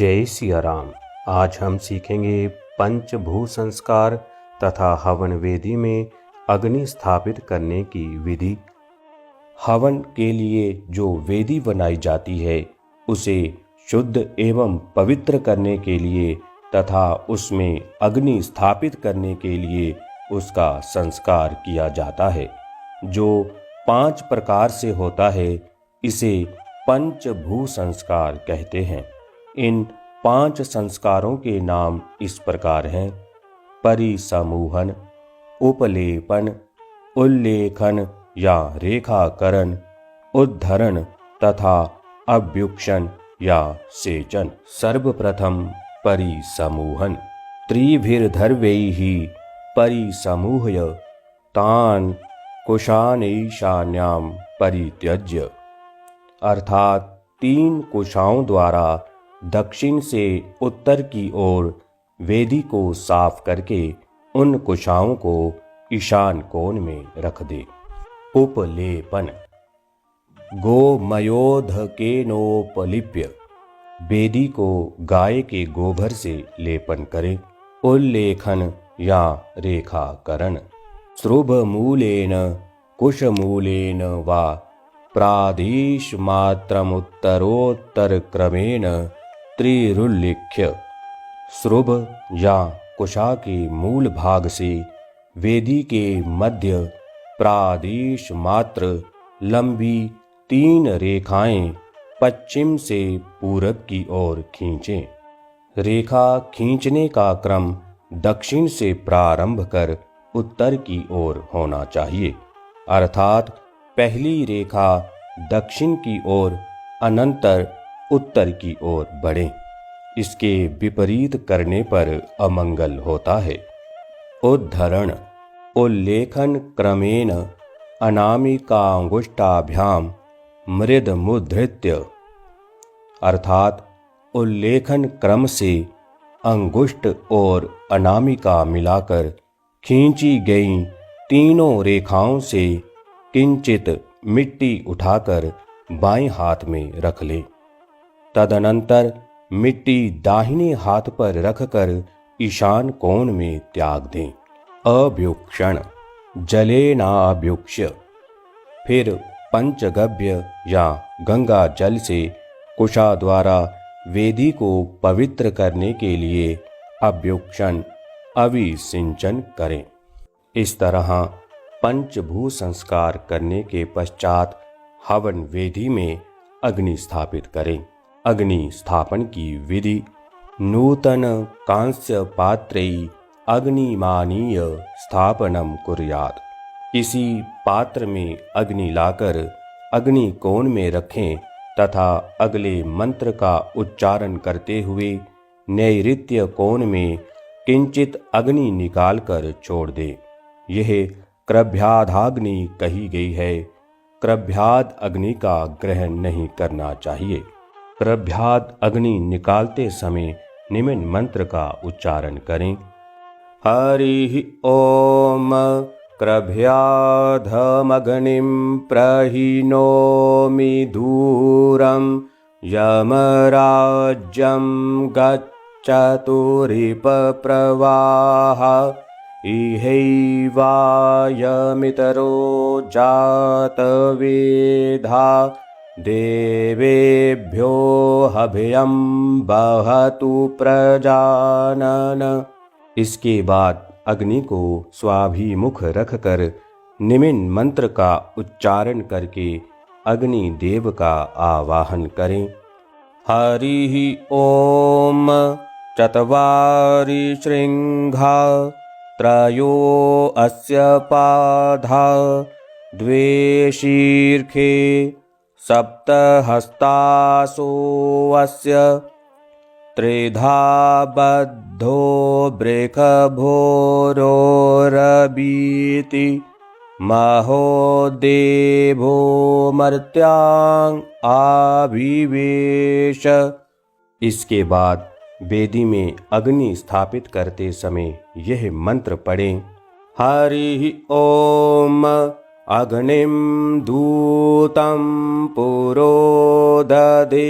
जय सिया राम। आज हम सीखेंगे पंचभूत संस्कार तथा हवन वेदी में अग्नि स्थापित करने की विधि। हवन के लिए जो वेदी बनाई जाती है उसे शुद्ध एवं पवित्र करने के लिए तथा उसमें अग्नि स्थापित करने के लिए उसका संस्कार किया जाता है, जो 5 प्रकार से होता है। इसे पंचभूत संस्कार कहते हैं। इन 5 संस्कारों के नाम इस प्रकार हैं: परिसमूहन, उपलेपन, उल्लेखन या रेखाकरण, उद्धरण तथा अभ्युक्षण या सेचन। सर्वप्रथम परिसमूहन। त्रिभिर्धर्वैः परिसमूह्य तान् कुशान् ईशान्यां परित्यज्य। अर्थात 3 कुशाओं द्वारा दक्षिण से उत्तर की ओर वेदी को साफ करके उन कुशाओं को ईशान कोण में रख दे। उपलेपन। गोमयोदकेनोपलिप्य वेदी को गाय के गोबर से लेपन करे। उल्लेखन या रेखाकरण। श्रुभमूलेन कुशमूलेन वा प्रादेशमात्रमुत्तरोत्तरक्रमेण त्रिरुल्लिख्य। श्रुभ या कुशा के मूल भाग से वेदी के मध्य प्रादेश मात्र लंबी 3 रेखाएं पश्चिम से पूरब की ओर खींचें। रेखा खींचने का क्रम दक्षिण से प्रारंभ कर उत्तर की ओर होना चाहिए, अर्थात पहली रेखा दक्षिण की ओर अनंतर उत्तर की ओर बढ़े। इसके विपरीत करने पर अमंगल होता है। उद्धरण। उल्लेखन क्रमेण अनामिकांगुष्ठाभ्याम मृद मुद्धृत्य। अर्थात उल्लेखन क्रम से अंगुष्ठ और अनामिका मिलाकर खींची गई तीनों रेखाओं से किंचित मिट्टी उठाकर बाएं हाथ में रख ले। तदनंतर मिट्टी दाहिने हाथ पर रखकर ईशान कोण में त्याग दें। अभ्युक्षण। जलेनाभ्युक्ष्य। फिर पंचगव्य या गंगा जल से कुशा द्वारा वेदी को पवित्र करने के लिए अभ्युक्षण अभिसिंचन करें। इस तरह पंचभूत संस्कार करने के पश्चात हवन वेदी में अग्नि स्थापित करें। अग्नि स्थापन की विधि। नूतन कांस्य पात्रे अग्निमानीय स्थापनम कुर्यात्। किसी पात्र में अग्नि लाकर अग्नि कोण में रखें तथा अगले मंत्र का उच्चारण करते हुए नैऋत्य कोण में किंचित अग्नि निकालकर छोड़ दे। यह क्रभ्याधाग्नि कही गई है। क्रभ्याद अग्नि का ग्रहण नहीं करना चाहिए। क्रभ्याद अग्नि निकालते समय निम्न मंत्र का उच्चारण करें: हरि ओम क्रभ्याधमग्निं प्रहिनोमि दूरं यमराज्यं गच्छतु रिपप्रवाह इहैवायमितरो जातवेधा देवेभ्यो अभयं वहतु प्रजानन। इसके बाद अग्नि को स्वाभिमुख रखकर निम्न मंत्र का उच्चारण करके अग्नि देव का आवाहन करें: हरि ओम चत्वारि श्रृंगा त्रयो अस्य पाधा द्वे शीर्षे सप्त हस्तासो अस्य त्रिधा बद्धो बृखभोरोरबीति महोदेवो मर्त्यां आविवेश। इसके बाद वेदी में अग्नि स्थापित करते समय यह मंत्र पढ़ें: हरि ओम अग्निं दूतं पुरोदधे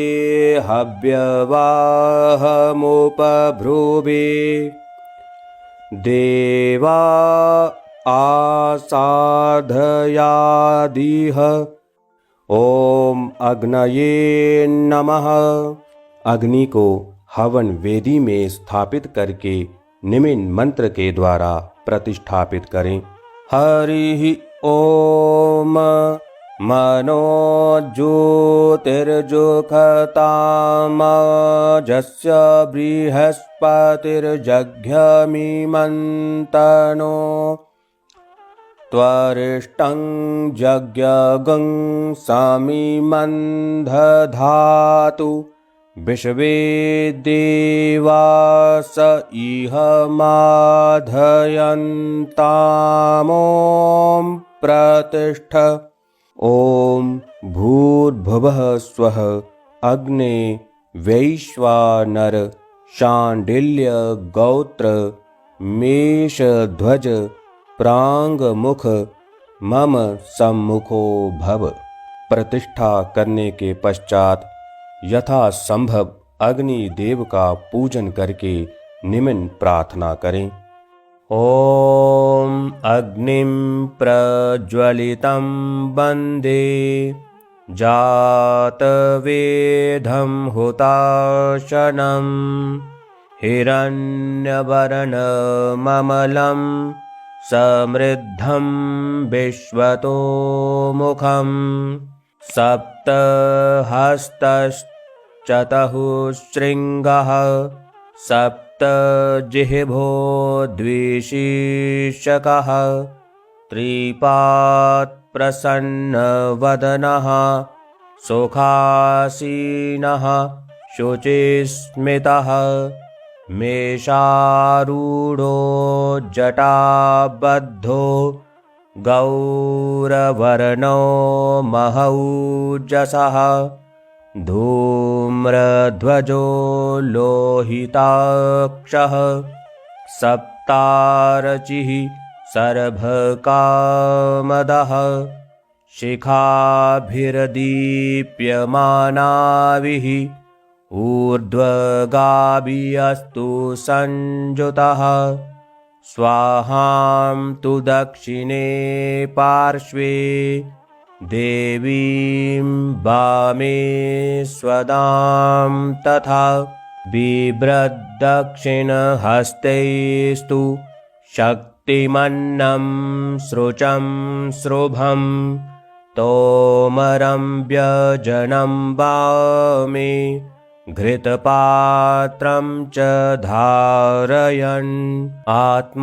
हव्यवाहमुपभ्रुवे देवा आसाधयादिह ओम अग्नये नमः। अग्नि को हवन वेदी में स्थापित करके निमिन मंत्र के द्वारा प्रतिष्ठापित करें। हरि ओम मनोज्योतिर्जुखतामजस्य बृहस्पतिर्जघ्यमिमन्तनो त्वरिष्टं जज्ञगं समिमं दधातु विश्वे देवास इह माधयन्तामों प्रतिष्ठ। ओम भूर्भुवः स्वः अग्ने वैश्वानर शाण्डिल्य गोत्र मेषध्वज प्रांगमुख मम सम्मुखो भव। प्रतिष्ठा करने के पश्चात यथा संभव अग्नि देव का पूजन करके निम्न प्रार्थना करें। ओम अग्निं प्रज्वलितं वन्दे जातवेदं हुताशनं हिरण्यवर्णममलं समृद्धं विश्वतोमुखं सप्तहस्तश्चतुःशृङ्गः सप्तजिह्वो द्विशीर्षकः त्रिपादप्रसन्नवदनः सुखासीनः शुचिस्मितः मेषारूढो जटाबद्धो गौरवर्णो महौजसः धूम्रध्वजो लोहिताक्षः सप्तार्चिः सर्वकामदः शिखाभिर्दीप्यमानाभिः ऊर्ध्वगाभिरस्तु संयुतः स्वाहां तु दक्षिणे पार्श्वे देवीं वामे स्वदां तथा बिभ्रद्दक्षिणहस्तैस्तु शक्तिमन्नं सृचं शुभं तोमरं व्यजनं वामे घृतपात्रं च धारयन् आत्माभिमुखमासीन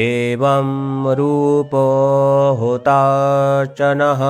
एवं रूपो हुताचनः